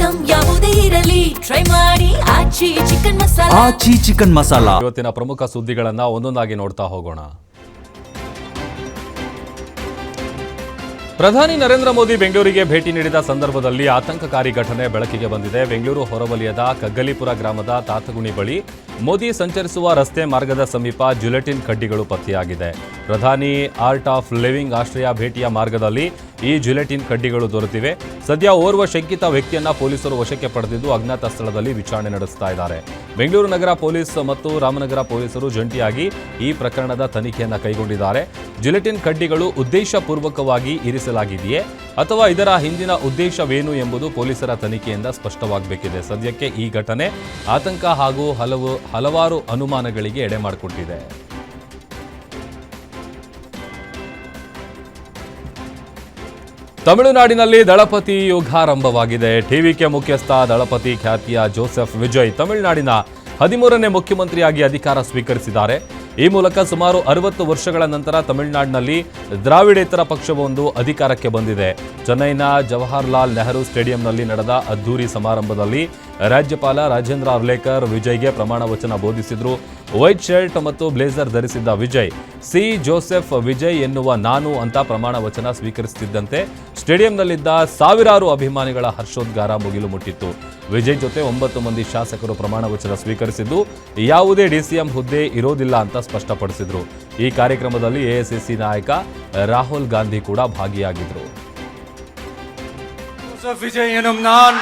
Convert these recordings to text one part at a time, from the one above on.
Item ಯಾವುದೇ ಇರಲಿ try ಮಾಡಿ ಆಚಿ ಚಿಕನ್ ಮಸಾಲಾ. ಆಚಿ ಚಿಕನ್ ಮಸಾಲಾ. ಇವತ್ತಿನ ಪ್ರಮುಖ ಸುದ್ದಿಗಳನ್ನು ಒಂದೊಂದಾಗಿ ನೋಡ್ತಾ ಹೋಗೋಣ. ಪ್ರಧಾನಿ ನರೇಂದ್ರ ಮೋದಿ ಬೆಂಗಳೂರಿಗೆ ಭೇಟಿ ನೀಡಿದ ಸಂದರ್ಭದಲ್ಲಿ ಆತಂಕಕಾರಿ ಘಟನೆ ಬೆಳಕಿಗೆ ಬಂದಿದೆ. ಬೆಂಗಳೂರು ಹೊರವಲಯದ ಕಗ್ಗಲೀಪುರ ಗ್ರಾಮದ ತಾತಗುಣಿ ಬಳಿ ಮೋದಿ ಸಂಚರಿಸುವ ರಸ್ತೆ ಮಾರ್ಗದ ಸಮೀಪ ಜಿಲೆಟಿನ್ ಕಡ್ಡಿಗಳು ಪತ್ತೆಯಾಗಿದೆ. ಪ್ರಧಾನಿ ಆರ್ಟ್ ಆಫ್ ಲಿವಿಂಗ್ ಆಶ್ರಯ ಭೇಟಿಯ ಮಾರ್ಗದಲ್ಲಿ ಈ ಜಿಲೆಟಿನ್ ಕಡ್ಡಿಗಳು ದೊರೆತಿವೆ. ಸದ್ಯ ಓರ್ವ ಶಂಕಿತ ವ್ಯಕ್ತಿಯನ್ನ ಪೊಲೀಸರು ವಶಕ್ಕೆ ಪಡೆದಿದ್ದು ಅಜ್ಞಾತ ಸ್ಥಳದಲ್ಲಿ ವಿಚಾರಣೆ ನಡೆಸ್ತಾ ಇದ್ದಾರೆ. ಬೆಂಗಳೂರು ನಗರ ಪೊಲೀಸ್ ಮತ್ತು ರಾಮನಗರ ಪೊಲೀಸರು ಜಂಟಿಯಾಗಿ ಈ ಪ್ರಕರಣದ ತನಿಖೆಯನ್ನ ಕೈಗೊಂಡಿದ್ದಾರೆ. ಜಿಲೆಟಿನ್ ಕಡ್ಡಿಗಳು ಉದ್ದೇಶಪೂರ್ವಕವಾಗಿ ಇರಿಸಲಾಗಿದೆಯೇ ಅಥವಾ ಇದರ ಹಿಂದಿನ ಉದ್ದೇಶವೇನು ಎಂಬುದು ಪೊಲೀಸರ ತನಿಖೆಯಿಂದ ಸ್ಪಷ್ಟವಾಗಬೇಕಿದೆ. ಸದ್ಯಕ್ಕೆ ಈ ಘಟನೆ ಆತಂಕ ಹಾಗೂ ಹಲವಾರು ಅನುಮಾನಗಳಿಗೆ ಎಡೆ ಮಾಡಿಕೊಟ್ಟಿದೆ. ತಮಿಳುನಾಡಿನಲ್ಲಿ ದಳಪತಿ ಯುಗಾರಂಭವಾಗಿದೆ. ಟಿವಿಕೆ ಮುಖ್ಯಸ್ಥ ದಳಪತಿ ಖ್ಯಾತಿಯ ಜೋಸೆಫ್ ವಿಜಯ್ ತಮಿಳುನಾಡಿನ 13ನೇ ಮುಖ್ಯಮಂತ್ರಿಯಾಗಿ ಅಧಿಕಾರ ಸ್ವೀಕರಿಸಿದ್ದಾರೆ. ಈ ಮೂಲಕ ಸುಮಾರು 60 ವರ್ಷಗಳ ನಂತರ ತಮಿಳುನಾಡಿನಲ್ಲಿ ದ್ರಾವಿಡೇತರ ಪಕ್ಷವೊಂದು ಅಧಿಕಾರಕ್ಕೆ ಬಂದಿದೆ. ಚೆನ್ನೈನ ಜವಾಹರ್ಲಾಲ್ ನೆಹರು ಸ್ಟೇಡಿಯಂನಲ್ಲಿ ನಡೆದ ಅದ್ದೂರಿ ಸಮಾರಂಭದಲ್ಲಿ ರಾಜ್ಯಪಾಲ ರಾಜೇಂದ್ರ ಅರ್ಲೇಕರ್ ವಿಜಯ್ಗೆ ಪ್ರಮಾಣ ವಚನ ಬೋಧಿಸಿದ್ರು. ವೈಟ್ ಶರ್ಟ್ ಮತ್ತು ಬ್ಲೇಸರ್ ಧರಿಸಿದ್ದ ವಿಜಯ್ ಸಿ ಜೋಸೆಫ್ ವಿಜಯ್ ಎನ್ನುವ ನಾನು ಅಂತ ಪ್ರಮಾಣ ವಚನ ಸ್ವೀಕರಿಸುತ್ತಿದ್ದಂತೆ ಸ್ಟೇಡಿಯಂನಲ್ಲಿದ್ದ ಸಾವಿರಾರು ಅಭಿಮಾನಿಗಳ ಹರ್ಷೋದ್ಗಾರ ಮುಗಿಲು ಮುಟ್ಟಿತ್ತು. ವಿಜಯ್ ಜೊತೆ 9 ಮಂದಿ ಶಾಸಕರು ಪ್ರಮಾಣ ವಚನ ಸ್ವೀಕರಿಸಿದ್ದು ಯಾವುದೇ ಡಿಸಿಎಂ ಹುದ್ದೆ ಇರೋದಿಲ್ಲ ಅಂತ ಸ್ಪಷ್ಟಪಡಿಸಿದ್ರು. ಈ ಕಾರ್ಯಕ್ರಮದಲ್ಲಿ ಎಐಸಿಸಿ ನಾಯಕ ರಾಹುಲ್ ಗಾಂಧಿ ಕೂಡ ಭಾಗಿಯಾಗಿದ್ರು. ವಿಜಯ್ ಎನ್ನುம் நான்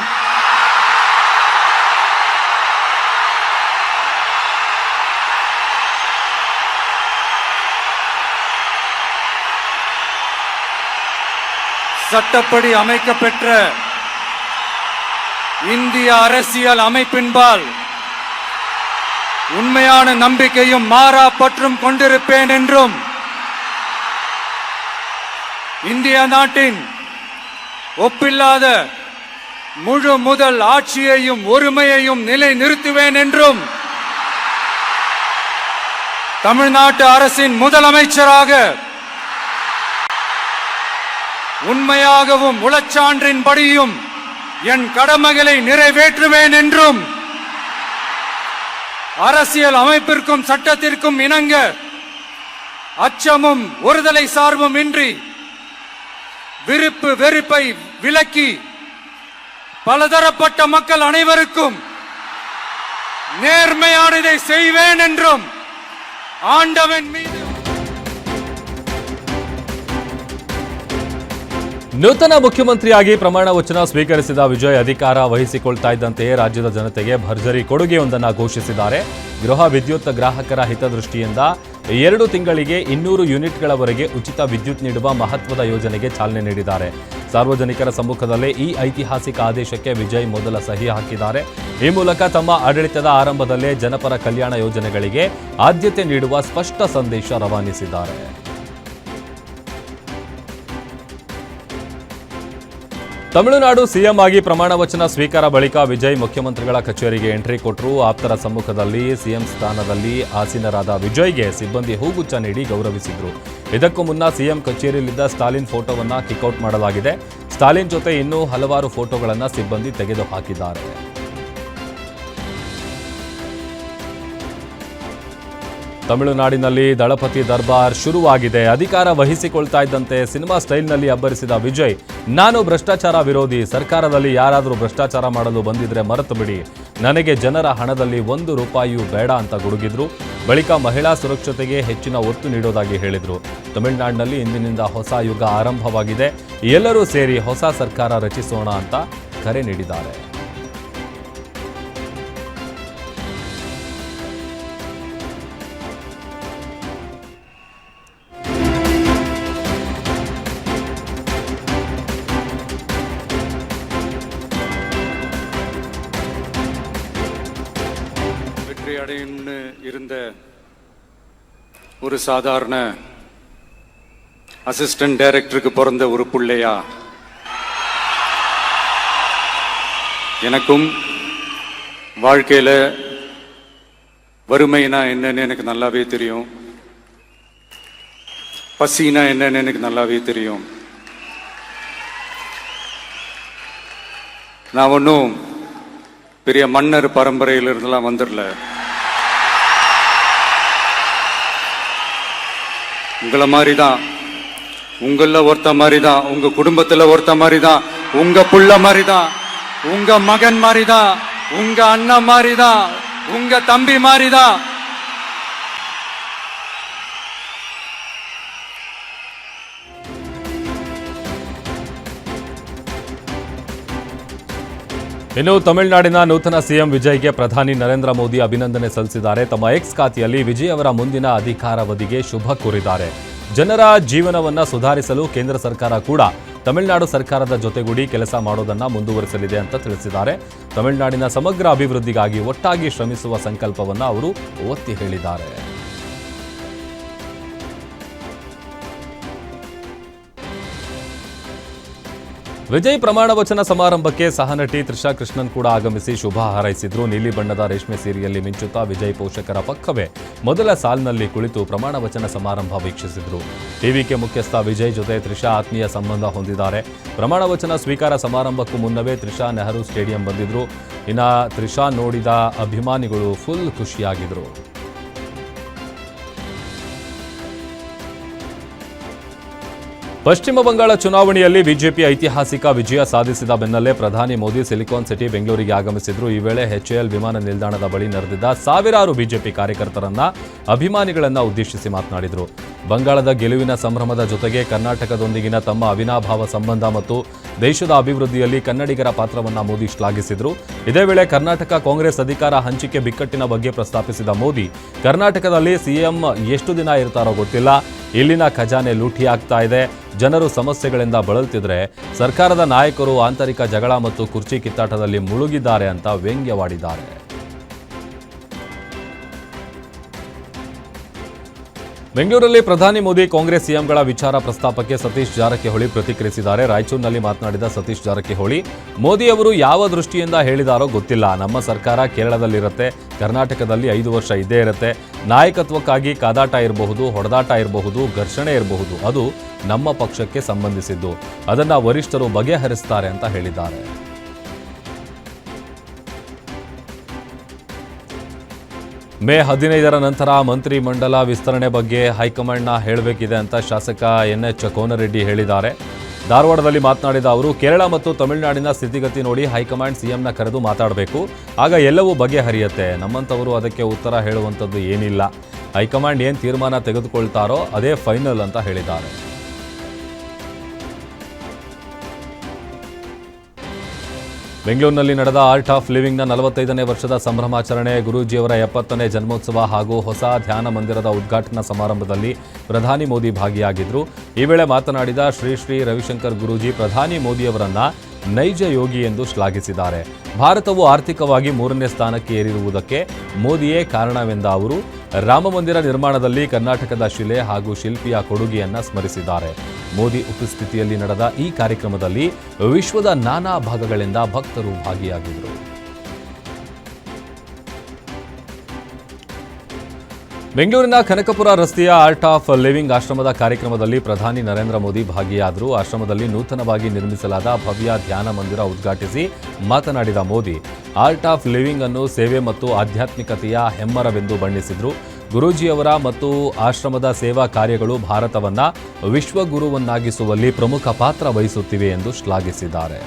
சட்டப்படி அமைக்கப்பெற்ற இந்திய அரசியல் அமைப்பின்பால் உண்மையான நம்பிக்கையும் மாறா பற்றும் கொண்டிருப்பேன் என்றும் இந்திய நாட்டின் ஒப்பில்லாத முழு முதல் ஆட்சியையும் ஒருமையையும் நிலை நிறுத்துவேன் என்றும் தமிழ்நாட்டு அரசின் முதலமைச்சராக உண்மையாகவும் உளச்சான்றின்படியும் என் கடமைகளை நிறைவேற்றுவேன் என்றும் அரசியல் அமைப்பிற்கும் சட்டத்திற்கும் இணங்க அச்சமும் ஒருதலை சார்பும் இன்றி விருப்பு வெறுப்பை விலக்கி பலதரப்பட்ட மக்கள் அனைவருக்கும் நேர்மையானதை செய்வேன் என்றும் ஆண்டவன் மீது ನೂತನ ಮುಖ್ಯಮಂತ್ರಿಯಾಗಿ ಪ್ರಮಾಣ ವಚನ ಸ್ವೀಕರಿಸಿದ ವಿಜಯ್ ಅಧಿಕಾರ ವಹಿಸಿಕೊಳ್ತಾ ಇದ್ದಂತೆಯೇ ರಾಜ್ಯದ ಜನತೆಗೆ ಭರ್ಜರಿ ಕೊಡುಗೆಯೊಂದನ್ನು ಘೋಷಿಸಿದ್ದಾರೆ. ಗೃಹ ವಿದ್ಯುತ್ ಗ್ರಾಹಕರ ಹಿತದೃಷ್ಟಿಯಿಂದ 2 ತಿಂಗಳಿಗೆ 200 ಯೂನಿಟ್ಗಳವರೆಗೆ ಉಚಿತ ವಿದ್ಯುತ್ ನೀಡುವ ಮಹತ್ವದ ಯೋಜನೆಗೆ ಚಾಲನೆ ನೀಡಿದ್ದಾರೆ. ಸಾರ್ವಜನಿಕರ ಸಮ್ಮುಖದಲ್ಲೇ ಈ ಐತಿಹಾಸಿಕ ಆದೇಶಕ್ಕೆ ವಿಜಯ್ ಮೊದಲ ಸಹಿ ಹಾಕಿದ್ದಾರೆ. ಈ ಮೂಲಕ ತಮ್ಮ ಆಡಳಿತದ ಆರಂಭದಲ್ಲೇ ಜನಪರ ಕಲ್ಯಾಣ ಯೋಜನೆಗಳಿಗೆ ಆದ್ಯತೆ ನೀಡುವ ಸ್ಪಷ್ಟ ಸಂದೇಶ ರವಾನಿಸಿದ್ದಾರೆ. ತಮಿಳುನಾಡು ಸಿಎಂ ಆಗಿ ಪ್ರಮಾಣ ವಚನ ಸ್ವೀಕಾರ ಬಳಿಕ ವಿಜಯ್ ಮುಖ್ಯಮಂತ್ರಿಗಳ ಕಚೇರಿಗೆ ಎಂಟ್ರಿ ಕೊಟ್ಟರು. ಆಪ್ತರ ಸಮ್ಮುಖದಲ್ಲಿ ಸಿಎಂ ಸ್ಥಾನದಲ್ಲಿ ಆಸೀನರಾದ ವಿಜಯ್ಗೆ ಸಿಬ್ಬಂದಿ ಹೂಗುಚ್ಛ ನೀಡಿ ಗೌರವಿಸಿದ್ರು. ಇದಕ್ಕೂ ಮುನ್ನ ಸಿಎಂ ಕಚೇರಿಯಲ್ಲಿದ್ದ ಸ್ಟಾಲಿನ್ ಫೋಟೋವನ್ನು ಕಿಕ್ಔಟ್ ಮಾಡಲಾಗಿದೆ. ಸ್ಟಾಲಿನ್ ಜೊತೆ ಇನ್ನೂ ಹಲವಾರು ಫೋಟೋಗಳನ್ನು ಸಿಬ್ಬಂದಿ ತೆಗೆದುಹಾಕಿದ್ದಾರೆ. ತಮಿಳುನಾಡಿನಲ್ಲಿ ದಳಪತಿ ದರ್ಬಾರ್ ಶುರುವಾಗಿದೆ. ಅಧಿಕಾರ ವಹಿಸಿಕೊಳ್ತಾ ಇದ್ದಂತೆ ಸಿನಿಮಾ ಸ್ಟೈಲ್ನಲ್ಲಿ ಅಬ್ಬರಿಸಿದ ವಿಜಯ್, ನಾನು ಭ್ರಷ್ಟಾಚಾರ ವಿರೋಧಿ, ಸರ್ಕಾರದಲ್ಲಿ ಯಾರಾದರೂ ಭ್ರಷ್ಟಾಚಾರ ಮಾಡಲು ಬಂದಿದ್ರೆ ಮರೆತು ಬಿಡಿ, ನನಗೆ ಜನರ ಹಣದಲ್ಲಿ 1 ರೂಪಾಯಿಯೂ ಬೇಡ ಅಂತ ಗುಡುಗಿದ್ರು. ಬಳಿಕ ಮಹಿಳಾ ಸುರಕ್ಷತೆಗೆ ಹೆಚ್ಚಿನ ಒತ್ತು ನೀಡೋದಾಗಿ ಹೇಳಿದರು. ತಮಿಳುನಾಡಿನಲ್ಲಿ ಇಂದಿನಿಂದ ಹೊಸ ಯುಗ ಆರಂಭವಾಗಿದೆ, ಎಲ್ಲರೂ ಸೇರಿ ಹೊಸ ಸರ್ಕಾರ ರಚಿಸೋಣ ಅಂತ ಕರೆ ನೀಡಿದ್ದಾರೆ. அடையும்னு இருந்த ஒரு சாதாரண அசிஸ்டன்ட் டைரக்டருக்கு பிறந்த ஒரு பிள்ளையா எனக்கும் வாழ்க்கையில வறுமைனா என்னன்னு எனக்கு நல்லாவே தெரியும், பசினா என்னன்னு எனக்கு நல்லாவே தெரியும். நான் ஒன்றும் பெரிய மன்னர் பரம்பரையிலிருந்தெல்லாம் வந்துடல. உங்களை மாதிரி தான், உங்கள ஒருத்த மாதிரி தான், உங்க குடும்பத்தில் ஒருத்த மாதிரி தான், உங்க புள்ள மாதிரி தான், உங்க மகன் மாதிரி தான், உங்க அண்ணன் மாதிரி தான், உங்க தம்பி மாதிரி தான். ಇನ್ನು ತಮಿಳುನಾಡಿನ ನೂತನ ಸಿಎಂ ವಿಜಯ್ಗೆ ಪ್ರಧಾನಿ ನರೇಂದ್ರ ಮೋದಿ ಅಭಿನಂದನೆ ಸಲ್ಲಿಸಿದ್ದಾರೆ. ತಮ್ಮ ಎಕ್ಸ್ ಖಾತೆಯಲ್ಲಿ ವಿಜಯ್ ಅವರ ಮುಂದಿನ ಅಧಿಕಾರಾವಧಿಗೆ ಶುಭ ಕೋರಿದ್ದಾರೆ. ಜನರ ಜೀವನವನ್ನ ಸುಧಾರಿಸಲು ಕೇಂದ್ರ ಸರ್ಕಾರ ಕೂಡ ತಮಿಳುನಾಡು ಸರ್ಕಾರದ ಜೊತೆಗೂಡಿ ಕೆಲಸ ಮಾಡೋದನ್ನ ಮುಂದುವರಿಸಲಿದೆ ಅಂತ ತಿಳಿಸಿದ್ದಾರೆ. ತಮಿಳುನಾಡಿನ ಸಮಗ್ರ ಅಭಿವೃದ್ಧಿಗಾಗಿ ಒಟ್ಟಾಗಿ ಶ್ರಮಿಸುವ ಸಂಕಲ್ಪವನ್ನ ಅವರು ಒತ್ತಿ ಹೇಳಿದ್ದಾರೆ. ವಿಜಯ್ ಪ್ರಮಾಣ ವಚನ ಸಮಾರಂಭಕ್ಕೆ ಸಹನಟಿ ತ್ರಿಷಾ ಕೃಷ್ಣನ್ ಕೂಡ ಆಗಮಿಸಿ ಶುಭ ಹಾರೈಸಿದ್ರು. ನೀಲಿ ಬಣ್ಣದ ರೇಷ್ಮೆ ಸೀರೆಯಲ್ಲಿ ಮಿಂಚುತ್ತಾ ವಿಜಯ್ ಪೋಷಕರ ಪಕ್ಕವೇ ಮೊದಲ ಸಾಲಿನಲ್ಲಿ ಕುಳಿತು ಪ್ರಮಾಣ ವಚನ ಸಮಾರಂಭ ವೀಕ್ಷಿಸಿದ್ರು. ಟಿವಿಕೆ ಮುಖ್ಯಸ್ಥ ವಿಜಯ್ ಜೊತೆ ತ್ರಿಷಾ ಆತ್ಮೀಯ ಸಂಬಂಧ ಹೊಂದಿದ್ದಾರೆ. ಪ್ರಮಾಣ ವಚನ ಸ್ವೀಕಾರ ಸಮಾರಂಭಕ್ಕೂ ಮುನ್ನವೇ ತ್ರಿಷಾ ನೆಹರು ಸ್ಟೇಡಿಯಂ ಬಂದಿದ್ರು. ಇನ್ನು ತ್ರಿಷಾ ನೋಡಿದ ಅಭಿಮಾನಿಗಳು ಫುಲ್ ಖುಷಿಯಾಗಿದ್ರು. ಪಶ್ಚಿಮ ಬಂಗಾಳ ಚುನಾವಣೆಯಲ್ಲಿ ಬಿಜೆಪಿ ಐತಿಹಾಸಿಕ ವಿಜಯ ಸಾಧಿಸಿದ ಬೆನ್ನಲ್ಲೇ ಪ್ರಧಾನಿ ಮೋದಿ ಸಿಲಿಕಾನ್ ಸಿಟಿ ಬೆಂಗಳೂರಿಗೆ ಆಗಮಿಸಿದ್ರು. ಈ ವೇಳೆ ಎಚ್ಎಎಲ್ ವಿಮಾನ ನಿಲ್ದಾಣದ ಬಳಿ ನೆರೆದಿದ್ದ ಸಾವಿರಾರು ಬಿಜೆಪಿ ಕಾರ್ಯಕರ್ತರನ್ನ ಅಭಿಮಾನಿಗಳನ್ನ ಉದ್ದೇಶಿಸಿ ಮಾತನಾಡಿದರು. ಬಂಗಾಳದ ಗೆಲುವಿನ ಸಂಭ್ರಮದ ಜೊತೆಗೆ ಕರ್ನಾಟಕದೊಂದಿಗಿನ ತಮ್ಮ ಅವಿನಾಭಾವ ಸಂಬಂಧ ಮತ್ತು ದೇಶದ ಅಭಿವೃದ್ಧಿಯಲ್ಲಿ ಕನ್ನಡಿಗರ ಪಾತ್ರವನ್ನ ಮೋದಿ ಶ್ಲಾಘಿಸಿದರು. ಇದೇ ವೇಳೆ ಕರ್ನಾಟಕ ಕಾಂಗ್ರೆಸ್ ಅಧಿಕಾರ ಹಂಚಿಕೆ ಬಿಕ್ಕಟ್ಟಿನ ಬಗ್ಗೆ ಪ್ರಸ್ತಾಪಿಸಿದ ಮೋದಿ, ಕರ್ನಾಟಕದಲ್ಲಿ ಸಿಎಂ ಎಷ್ಟು ದಿನ ಇರ್ತಾರೋ ಗೊತ್ತಿಲ್ಲ, ಇಲ್ಲಿನ ಖಜಾನೆ ಲೂಟಿಯಾಗ್ತಾ ಇದೆ, ಜನರು ಸಮಸ್ಯೆಗಳಿಂದ ಬಳಲ್ತಿದ್ರೆ ಸರ್ಕಾರದ ನಾಯಕರು ಆಂತರಿಕ ಜಗಳ ಮತ್ತು ಕುರ್ಚಿ ಕಿತ್ತಾಟದಲ್ಲಿ ಮುಳುಗಿದ್ದಾರೆ ಅಂತ ವ್ಯಂಗ್ಯವಾಡಿದ್ದಾರೆ. ಬೆಂಗಳೂರಲ್ಲಿ ಪ್ರಧಾನಿ ಮೋದಿ ಕಾಂಗ್ರೆಸ್ ಸಿಎಂಗಳ ವಿಚಾರ ಪ್ರಸ್ತಾಪಕ್ಕೆ ಸತೀಶ್ ಜಾರಕಿಹೊಳಿ ಪ್ರತಿಕ್ರಿಯಿಸಿದ್ದಾರೆ. ರಾಯಚೂರಿನಲ್ಲಿ ಮಾತನಾಡಿದ ಸತೀಶ್ ಜಾರಕಿಹೊಳಿ, ಮೋದಿ ಅವರು ಯಾವ ದೃಷ್ಟಿಯಿಂದ ಹೇಳಿದಾರೋ ಗೊತ್ತಿಲ್ಲ. ನಮ್ಮ ಸರ್ಕಾರ ಕೇರಳದಲ್ಲಿರುತ್ತೆ, ಕರ್ನಾಟಕದಲ್ಲಿ 5 ವರ್ಷ ಇದ್ದೇ ಇರುತ್ತೆ. ನಾಯಕತ್ವಕ್ಕಾಗಿ ಕಾದಾಟ ಇರಬಹುದು, ಹೊಡೆದಾಟ ಇರಬಹುದು, ಘರ್ಷಣೆ ಇರಬಹುದು, ಅದು ನಮ್ಮ ಪಕ್ಷಕ್ಕೆ ಸಂಬಂಧಿಸಿದ್ದು. ಅದನ್ನ ವರಿಷ್ಠರು ಬಗೆಹರಿಸ್ತಾರೆ ಅಂತ ಹೇಳಿದ್ದಾರೆ. ಮೇ 15ರ ನಂತರ ಮಂತ್ರಿ ಮಂಡಲ ವಿಸ್ತರಣೆ ಬಗ್ಗೆ ಹೈಕಮಾಂಡ್ನ ಹೇಳಬೇಕಿದೆ ಅಂತ ಶಾಸಕ NH ಕೋನರೆಡ್ಡಿ ಹೇಳಿದ್ದಾರೆ. ಧಾರವಾಡದಲ್ಲಿ ಮಾತನಾಡಿದ ಅವರು, ಕೇರಳ ಮತ್ತು ತಮಿಳುನಾಡಿನ ಸ್ಥಿತಿಗತಿ ನೋಡಿ ಹೈಕಮಾಂಡ್ ಸಿಎಂನ ಕರೆದು ಮಾತಾಡಬೇಕು, ಆಗ ಎಲ್ಲವೂ ಬಗೆಹರಿಯುತ್ತೆ. ನಮ್ಮಂಥವರು ಅದಕ್ಕೆ ಉತ್ತರ ಹೇಳುವಂಥದ್ದು ಏನಿಲ್ಲ. ಹೈಕಮಾಂಡ್ ಏನು ತೀರ್ಮಾನ ತೆಗೆದುಕೊಳ್ತಾರೋ ಅದೇ ಫೈನಲ್ ಅಂತ ಹೇಳಿದ್ದಾರೆ. ಬೆಂಗಳೂರಿನಲ್ಲಿ ನಡೆದ ಆರ್ಟ್ ಆಫ್ ಲಿವಿಂಗ್ನ 45ನೇ ವರ್ಷದ ಸಂಭ್ರಮಾಚರಣೆ, ಗುರೂಜಿಯವರ 70ನೇ ಜನ್ಮೋತ್ಸವ ಹಾಗೂ ಹೊಸ ಧ್ಯಾನ ಮಂದಿರದ ಉದ್ಘಾಟನಾ ಸಮಾರಂಭದಲ್ಲಿ ಪ್ರಧಾನಿ ಮೋದಿ ಭಾಗಿಯಾಗಿದ್ದರು. ಈ ವೇಳೆ ಮಾತನಾಡಿದ ಶ್ರೀ ಶ್ರೀ ರವಿಶಂಕರ್ ಗುರೂಜಿ, ಪ್ರಧಾನಿ ಮೋದಿಯವರನ್ನ ನೈಜ ಯೋಗಿ ಎಂದು ಶ್ಲಾಘಿಸಿದ್ದಾರೆ. ಭಾರತವು ಆರ್ಥಿಕವಾಗಿ 3ನೇ ಸ್ಥಾನಕ್ಕೆ ಏರಿರುವುದಕ್ಕೆ ಮೋದಿಯೇ ಕಾರಣವೆಂದ ಅವರು, ರಾಮಮಂದಿರ ನಿರ್ಮಾಣದಲ್ಲಿ ಕರ್ನಾಟಕದ ಶಿಲೆ ಹಾಗೂ ಶಿಲ್ಪಿಯ ಕೊಡುಗೆಯನ್ನ ಸ್ಮರಿಸಿದ್ದಾರೆ. ಮೋದಿ ಉಪಸ್ಥಿತಿಯಲ್ಲಿ ನಡೆದ ಈ ಕಾರ್ಯಕ್ರಮದಲ್ಲಿ ವಿಶ್ವದ ನಾನಾ ಭಾಗಗಳಿಂದ ಭಕ್ತರು ಭಾಗಿಯಾಗಿದ್ದರು. ಬೆಂಗಳೂರಿನ ಕನಕಪುರ ರಸ್ತೆಯ ಆರ್ಟ್ ಆಫ್ ಲಿವಿಂಗ್ ಆಶ್ರಮದ ಕಾರ್ಯಕ್ರಮದಲ್ಲಿ ಪ್ರಧಾನಿ ನರೇಂದ್ರ ಮೋದಿ ಭಾಗಿಯಾದರು. ಆಶ್ರಮದಲ್ಲಿ ನೂತನವಾಗಿ ನಿರ್ಮಿಸಲಾದ ಭವ್ಯ ಧ್ಯಾನ ಮಂದಿರ ಉದ್ಘಾಟಿಸಿ ಮಾತನಾಡಿದ ಮೋದಿ, ಆರ್ಟ್ ಆಫ್ ಲಿವಿಂಗ್ ಅನ್ನು ಸೇವೆ ಮತ್ತು ಆಧ್ಯಾತ್ಮಿಕತೆಯ ಹೆಮ್ಮರವೆಂದು ಬಣ್ಣಿಸಿದರು. ಗುರೂಜಿಯವರ ಮತ್ತು ಆಶ್ರಮದ ಸೇವಾ ಕಾರ್ಯಗಳು ಭಾರತವನ್ನ ವಿಶ್ವಗುರುವನ್ನಾಗಿಸುವಲ್ಲಿ ಪ್ರಮುಖ ಪಾತ್ರ ವಹಿಸುತ್ತಿವೆ ಎಂದು ಶ್ಲಾಘಿಸಿದ್ದಾರೆ.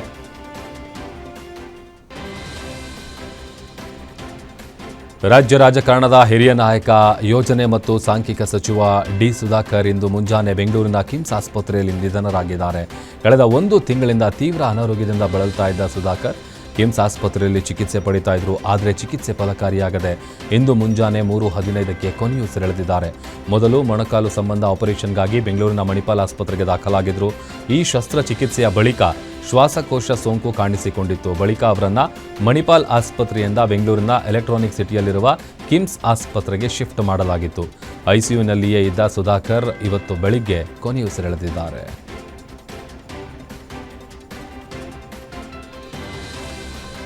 ರಾಜ್ಯ ರಾಜಕಾರಣದ ಹಿರಿಯ ನಾಯಕ, ಯೋಜನೆ ಮತ್ತು ಸಾಂಖ್ಯಿಕ ಸಚಿವ ಡಿ ಸುಧಾಕರ್ ಇಂದು ಮುಂಜಾನೆ ಬೆಂಗಳೂರಿನ ಕಿಮ್ಸ್ ಆಸ್ಪತ್ರೆಯಲ್ಲಿ ನಿಧನರಾಗಿದ್ದಾರೆ. ಕಳೆದ 1 ತಿಂಗಳಿಂದ ತೀವ್ರ ಅನಾರೋಗ್ಯದಿಂದ ಬಳಲ್ತಾ ಇದ್ದ ಸುಧಾಕರ್ ಕಿಮ್ಸ್ ಆಸ್ಪತ್ರೆಯಲ್ಲಿ ಚಿಕಿತ್ಸೆ ಪಡಿತಾ ಇದ್ರು. ಆದರೆ ಚಿಕಿತ್ಸೆ ಫಲಕಾರಿಯಾಗದೆ ಇಂದು ಮುಂಜಾನೆ 3:15ಕ್ಕೆ ಕೊನೆಯುಸಿರೆಳೆದಿದ್ದಾರೆ. ಮೊದಲು ಮೊಣಕಾಲು ಸಂಬಂಧ ಆಪರೇಷನ್ಗಾಗಿ ಬೆಂಗಳೂರಿನ ಮಣಿಪಾಲ್ ಆಸ್ಪತ್ರೆಗೆ ದಾಖಲಾಗಿದ್ರು. ಈ ಶಸ್ತ್ರಚಿಕಿತ್ಸೆಯ ಬಳಿಕ ಶ್ವಾಸಕೋಶ ಸೋಂಕು ಕಾಣಿಸಿಕೊಂಡಿತ್ತು. ಬಳಿಕ ಅವರನ್ನ ಮಣಿಪಾಲ್ ಆಸ್ಪತ್ರೆಯಿಂದ ಬೆಂಗಳೂರಿನ ಎಲೆಕ್ಟ್ರಾನಿಕ್ ಸಿಟಿಯಲ್ಲಿರುವ ಕಿಮ್ಸ್ ಆಸ್ಪತ್ರೆಗೆ ಶಿಫ್ಟ್ ಮಾಡಲಾಗಿತ್ತು. ಐಸಿಯುನಲ್ಲಿಯೇ ಇದ್ದ ಸುಧಾಕರ್ ಇವತ್ತು ಬೆಳಿಗ್ಗೆ ಕೊನೆಯುಸಿರೆಳೆದಿದ್ದಾರೆ.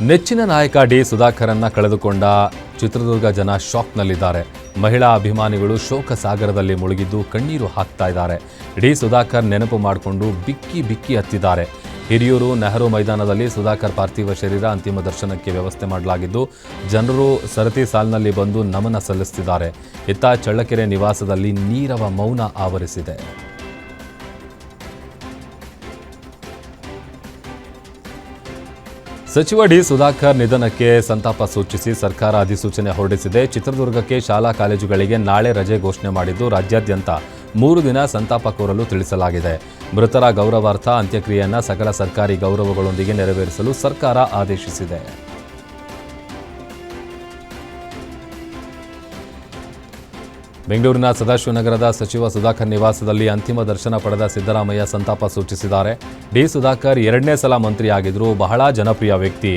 ನೆಚ್ಚಿನ ನಾಯಕ ಡಿ ಸುಧಾಕರನ್ನ ಕಳೆದುಕೊಂಡ ಚಿತ್ರದುರ್ಗ ಜನ ಶಾಕ್ನಲ್ಲಿದ್ದಾರೆ. ಮಹಿಳಾ ಅಭಿಮಾನಿಗಳು ಶೋಕ ಸಾಗರದಲ್ಲಿ ಮುಳುಗಿದ್ದು ಕಣ್ಣೀರು ಹಾಕ್ತಾ ಇದ್ದಾರೆ. ಡಿ ಸುಧಾಕರ್ ನೆನಪು ಮಾಡಿಕೊಂಡು ಬಿಕ್ಕಿ ಬಿಕ್ಕಿ ಹತ್ತಿದ್ದಾರೆ. ಹಿರಿಯೂರು ನೆಹರು ಮೈದಾನದಲ್ಲಿ ಸುಧಾಕರ್ ಪಾರ್ಥಿವ ಶರೀರ ಅಂತಿಮ ದರ್ಶನಕ್ಕೆ ವ್ಯವಸ್ಥೆ ಮಾಡಲಾಗಿದ್ದು ಜನರು ಸರತಿ ಸಾಲಿನಲ್ಲಿ ಬಂದು ನಮನ ಸಲ್ಲಿಸುತ್ತಿದ್ದಾರೆ. ಇತ್ತ ಚಳ್ಳಕೆರೆ ನಿವಾಸದಲ್ಲಿ ನೀರವ ಮೌನ ಆವರಿಸಿದೆ. ಸಚಿವ ಡಿ ಸುಧಾಕರ್ ನಿಧನಕ್ಕೆ ಸಂತಾಪ ಸೂಚಿಸಿ ಸರ್ಕಾರ ಅಧಿಸೂಚನೆ ಹೊರಡಿಸಿದೆ. ಚಿತ್ರದುರ್ಗಕ್ಕೆ ಶಾಲಾ ಕಾಲೇಜುಗಳಿಗೆ ನಾಳೆ ರಜೆ ಘೋಷಣೆ ಮಾಡಿದ್ದು ರಾಜ್ಯಾದ್ಯಂತ 3 ದಿನ ಸಂತಾಪ ಕೋರಲು ತಿಳಿಸಲಾಗಿದೆ. ಮೃತರ ಗೌರವಾರ್ಥ ಅಂತ್ಯಕ್ರಿಯೆಯನ್ನು ಸಕಲ ಸರ್ಕಾರಿ ಗೌರವಗಳೊಂದಿಗೆ ನೆರವೇರಿಸಲು ಸರ್ಕಾರ ಆದೇಶಿಸಿದೆ. ಬೆಂಗಳೂರಿನ ಸದಾಶಿವನಗರದ ಸಚಿವ ಸುಧಾಕರ್ ನಿವಾಸದಲ್ಲಿ ಅಂತಿಮ ದರ್ಶನ ಪಡೆದ ಸಿದ್ದರಾಮಯ್ಯ ಸಂತಾಪ ಸೂಚಿಸಿದ್ದಾರೆ. ಡಿ ಸುಧಾಕರ್ 2ನೇ ಸಲ ಮಂತ್ರಿಯಾಗಿದ್ರು. ಬಹಳ ಜನಪ್ರಿಯ ವ್ಯಕ್ತಿ.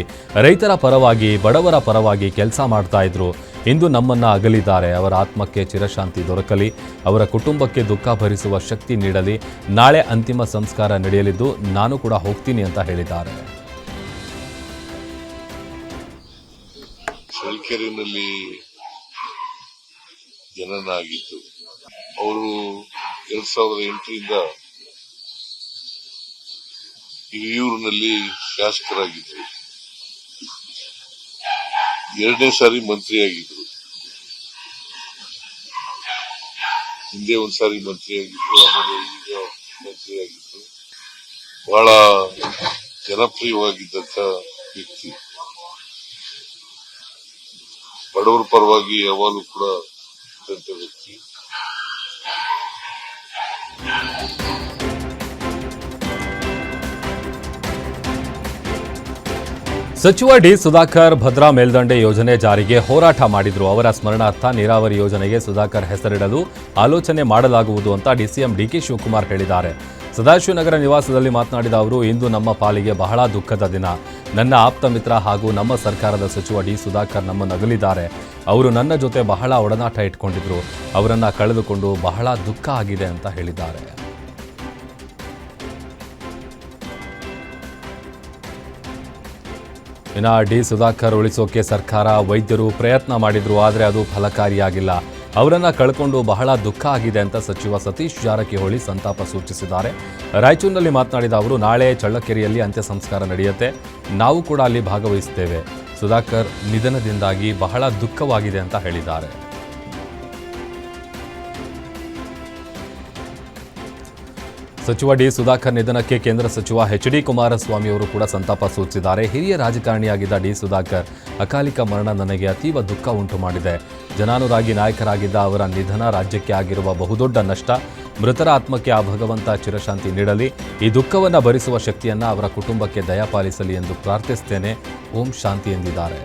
ರೈತರ ಪರವಾಗಿ, ಬಡವರ ಪರವಾಗಿ ಕೆಲಸ ಮಾಡ್ತಾ ಇದ್ರು. ಇಂದು ನಮ್ಮನ್ನ ಅಗಲಿದ್ದಾರೆ. ಅವರ ಆತ್ಮಕ್ಕೆ ಚಿರಶಾಂತಿ ದೊರಕಲಿ. ಅವರ ಕುಟುಂಬಕ್ಕೆ ದುಃಖ ಭರಿಸುವ ಶಕ್ತಿ ನೀಡಲಿ. ನಾಳೆ ಅಂತಿಮ ಸಂಸ್ಕಾರ ನಡೆಯಲಿದ್ದು ನಾನು ಕೂಡ ಹೋಗ್ತೀನಿ ಅಂತ ಹೇಳಿದ್ದಾರೆ. ಚಳ್ಳಕೆರೆಯಲ್ಲಿ ಜನನ ಆಗಿತ್ತು. ಅವರು 2008ರಿಂದ ಹಿರಿಯೂರಿನಲ್ಲಿ ಶಾಸಕರಾಗಿದ್ದರು. 2ನೇ ಸಾರಿ ಮಂತ್ರಿಯಾಗಿದ್ರು. ಹಿಂದೆ ಒಂದ್ಸಾರಿ ಮಂತ್ರಿಯಾಗಿದ್ರು, ಆಮೇಲೆ ಈಗ ಮಂತ್ರಿಯಾಗಿದ್ರು. ಬಹಳ ಜನಪ್ರಿಯವಾಗಿದ್ದಂತ ವ್ಯಕ್ತಿ. ಬಡವರ ಪರವಾಗಿ ಯಾವಾಗಲೂ ಕೂಡ ವ್ಯಕ್ತಿ. ಸಚಿವ ಡಿ ಸುಧಾಕರ್ ಭದ್ರಾ ಮೇಲ್ದಂಡೆ ಯೋಜನೆ ಜಾರಿಗೆ ಹೋರಾಟ ಮಾಡಿದ್ರು. ಅವರ ಸ್ಮರಣಾರ್ಥ ನೀರಾವರಿ ಯೋಜನೆಗೆ ಸುಧಾಕರ್ ಹೆಸರಿಡಲು ಆಲೋಚನೆ ಮಾಡಲಾಗುವುದು ಅಂತ ಡಿಸಿಎಂ ಡಿಕೆ ಶಿವಕುಮಾರ್ ಹೇಳಿದ್ದಾರೆ. ಸದಾಶಿವನಗರ ನಿವಾಸದಲ್ಲಿ ಮಾತನಾಡಿದ ಅವರು, ಇಂದು ನಮ್ಮ ಪಾಲಿಗೆ ಬಹಳ ದುಃಖದ ದಿನ. ನನ್ನ ಆಪ್ತ ಮಿತ್ರ ಹಾಗೂ ನಮ್ಮ ಸರ್ಕಾರದ ಸಚಿವ ಡಿ ಸುಧಾಕರ್ ನಮ್ಮನ್ನು ಅಗಲಿದ್ದಾರೆ. ಅವರು ನನ್ನ ಜೊತೆ ಬಹಳ ಒಡನಾಟ ಇಟ್ಕೊಂಡಿದ್ರು. ಅವರನ್ನು ಕಳೆದುಕೊಂಡು ಬಹಳ ದುಃಖ ಆಗಿದೆ ಅಂತ ಹೇಳಿದ್ದಾರೆ. ಇನ್ನು ಡಿ ಸುಧಾಕರ್ ಉಳಿಸೋಕೆ ಸರ್ಕಾರ, ವೈದ್ಯರು ಪ್ರಯತ್ನ ಮಾಡಿದ್ರು. ಆದರೆ ಅದು ಫಲಕಾರಿಯಾಗಿಲ್ಲ. ಅವರನ್ನು ಕಳ್ಕೊಂಡು ಬಹಳ ದುಃಖ ಆಗಿದೆ ಅಂತ ಸಚಿವ ಸತೀಶ್ ಜಾರಕಿಹೊಳಿ ಸಂತಾಪ ಸೂಚಿಸಿದ್ದಾರೆ. ರಾಯಚೂರಿನಲ್ಲಿ ಮಾತನಾಡಿದ ಅವರು, ನಾಳೆ ಚಳ್ಳಕೆರೆಯಲ್ಲಿ ಅಂತ್ಯ ಸಂಸ್ಕಾರ ನಡೆಯುತ್ತೆ. ನಾವು ಕೂಡ ಅಲ್ಲಿ ಭಾಗವಹಿಸುತ್ತೇವೆ. ಸುಧಾಕರ್ ನಿಧನದಿಂದಾಗಿ ಬಹಳ ದುಃಖವಾಗಿದೆ ಅಂತ ಹೇಳಿದ್ದಾರೆ. ಸಚಿವ ಡಿ ಸುಧಾಕರ್ ನಿಧನಕ್ಕೆ ಕೇಂದ್ರ ಸಚಿವ ಎಚ್.ಡಿ. ಕುಮಾರಸ್ವಾಮಿ ಅವರು ಕೂಡ ಸಂತಾಪ ಸೂಚಿಸಿದ್ದಾರೆ. ಹಿರಿಯ ರಾಜಕಾರಣಿಯಾಗಿದ್ದ ಡಿ ಸುಧಾಕರ್ ಅಕಾಲಿಕ ಮರಣ ನನಗೆ ಅತೀವ ದುಃಖ ಉಂಟು ಮಾಡಿದೆ. ಜನಾನುರಾಗಿ ನಾಯಕರಾಗಿದ್ದ ಅವರ ನಿಧನ ರಾಜ್ಯಕ್ಕೆ ಆಗಿರುವ ಬಹುದೊಡ್ಡ ನಷ್ಟ. ಮೃತರ ಆತ್ಮಕ್ಕೆ ಆ ಭಗವಂತ ಚಿರಶಾಂತಿ ನೀಡಲಿ. ಈ ದುಃಖವನ್ನು ಭರಿಸುವ ಶಕ್ತಿಯನ್ನು ಅವರ ಕುಟುಂಬಕ್ಕೆ ದಯಪಾಲಿಸಲಿ ಎಂದು ಪ್ರಾರ್ಥಿಸುತ್ತೇನೆ. ಓಂ ಶಾಂತಿ ಎಂದಿದ್ದಾರೆ.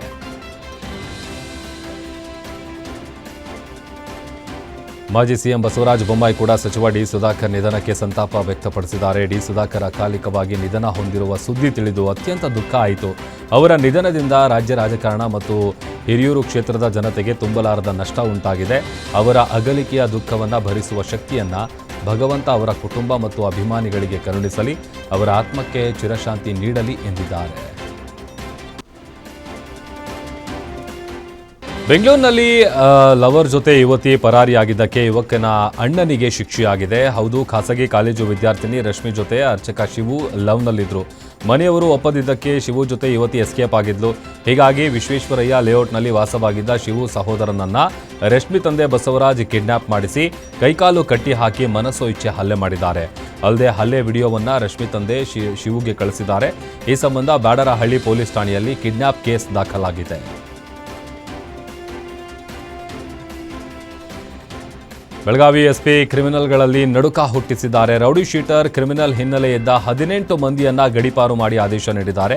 ಮಾಜಿ ಸಿಎಂ ಬಸವರಾಜ ಬೊಮ್ಮಾಯಿ ಕೂಡ ಸಚಿವ ಡಿ ಸುಧಾಕರ್ ನಿಧನಕ್ಕೆ ಸಂತಾಪ ವ್ಯಕ್ತಪಡಿಸಿದ್ದಾರೆ. ಡಿ ಸುಧಾಕರ್ ಅಕಾಲಿಕವಾಗಿ ನಿಧನ ಹೊಂದಿರುವ ಸುದ್ದಿ ತಿಳಿದು ಅತ್ಯಂತ ದುಃಖ ಆಯಿತು. ಅವರ ನಿಧನದಿಂದ ರಾಜ್ಯ ರಾಜಕಾರಣ ಮತ್ತು ಹಿರಿಯೂರು ಕ್ಷೇತ್ರದ ಜನತೆಗೆ ತುಂಬಲಾರದ ನಷ್ಟ ಉಂಟಾಗಿದೆ. ಅವರ ಅಗಲಿಕೆಯ ದುಃಖವನ್ನು ಭರಿಸುವ ಶಕ್ತಿಯನ್ನು ಭಗವಂತ ಅವರ ಕುಟುಂಬ ಮತ್ತು ಅಭಿಮಾನಿಗಳಿಗೆ ಕರುಣಿಸಲಿ. ಅವರ ಆತ್ಮಕ್ಕೆ ಚಿರಶಾಂತಿ ನೀಡಲಿ ಎಂದಿದ್ದಾರೆ. ಬೆಂಗಳೂರಿನಲ್ಲಿ ಲವರ್ ಜೊತೆ ಯುವತಿ ಪರಾರಿಯಾಗಿದ್ದಕ್ಕೆ ಯುವಕನ ಅಣ್ಣನಿಗೆ ಶಿಕ್ಷೆಯಾಗಿದೆ. ಹೌದು, ಖಾಸಗಿ ಕಾಲೇಜು ವಿದ್ಯಾರ್ಥಿನಿ ರಶ್ಮಿ ಜೊತೆ ಅರ್ಚಕ ಶಿವು ಲವ್ನಲ್ಲಿದ್ದರು. ಮನೆಯವರು ಒಪ್ಪದಿದ್ದಕ್ಕೆ ಶಿವು ಜೊತೆ ಯುವತಿ ಎಸ್ಕೇಪ್ ಆಗಿದ್ಲು. ಹೀಗಾಗಿ ವಿಶ್ವೇಶ್ವರಯ್ಯ ಲೇಔಟ್ನಲ್ಲಿ ವಾಸವಾಗಿದ್ದ ಶಿವು ಸಹೋದರನನ್ನ ರಶ್ಮಿ ತಂದೆ ಬಸವರಾಜ್ ಕಿಡ್ನಾಪ್ ಮಾಡಿಸಿ ಕೈಕಾಲು ಕಟ್ಟಿ ಹಾಕಿ ಮನಸೋ ಇಚ್ಛೆ ಹಲ್ಲೆ ಮಾಡಿದ್ದಾರೆ. ಅಲ್ಲದೆ ಹಲ್ಲೆ ವಿಡಿಯೋವನ್ನ ರಶ್ಮಿ ತಂದೆ ಶಿವುಗೆ ಕಳಿಸಿದ್ದಾರೆ. ಈ ಸಂಬಂಧ ಬ್ಯಾಡರಹಳ್ಳಿ ಪೊಲೀಸ್ ಠಾಣೆಯಲ್ಲಿ ಕಿಡ್ನಾಪ್ ಕೇಸ್ ದಾಖಲಾಗಿದೆ. ಬೆಳಗಾವಿ ಎಸ್ಪಿ ಕ್ರಿಮಿನಲ್ಗಳಲ್ಲಿ ನಡುಕ ಹುಟ್ಟಿಸಿದ್ದಾರೆ. ರೌಡಿ ಶೀಟರ್ ಕ್ರಿಮಿನಲ್ ಹಿನ್ನೆಲೆ ಇದ್ದ 18 ಮಂದಿಯನ್ನ ಗಡೀಪಾರು ಮಾಡಿ ಆದೇಶ ನೀಡಿದ್ದಾರೆ.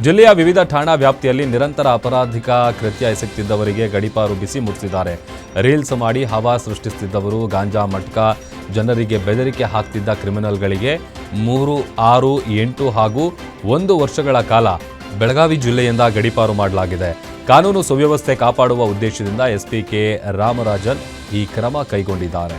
ಜಿಲ್ಲೆಯ ವಿವಿಧ ಠಾಣಾ ವ್ಯಾಪ್ತಿಯಲ್ಲಿ ನಿರಂತರ ಅಪರಾಧಿಕ ಕೃತ್ಯ ಎಸಗುತ್ತಿದ್ದವರಿಗೆ ಗಡೀಪಾರು ಬಿಸಿ ಮುಟ್ಟಿಸಿದ್ದಾರೆ. ರೀಲ್ಸ್ ಮಾಡಿ ಹವಾ ಸೃಷ್ಟಿಸುತ್ತಿದ್ದವರು, ಗಾಂಜಾ ಮಟ್ಕ ಜನರಿಗೆ ಬೆದರಿಕೆ ಹಾಕ್ತಿದ್ದ ಕ್ರಿಮಿನಲ್ಗಳಿಗೆ 3, 6, 8 ಹಾಗೂ 1 ವರ್ಷಗಳ ಕಾಲ ಬೆಳಗಾವಿ ಜಿಲ್ಲೆಯಿಂದ ಗಡೀಪಾರು ಮಾಡಲಾಗಿದೆ. ಕಾನೂನು ಸುವ್ಯವಸ್ಥೆ ಕಾಪಾಡುವ ಉದ್ದೇಶದಿಂದ ಎಸ್ಪಿ ಕೆ ರಾಮರಾಜನ್ ಈ ಕ್ರಮ ಕೈಗೊಂಡಿದ್ದಾರೆ.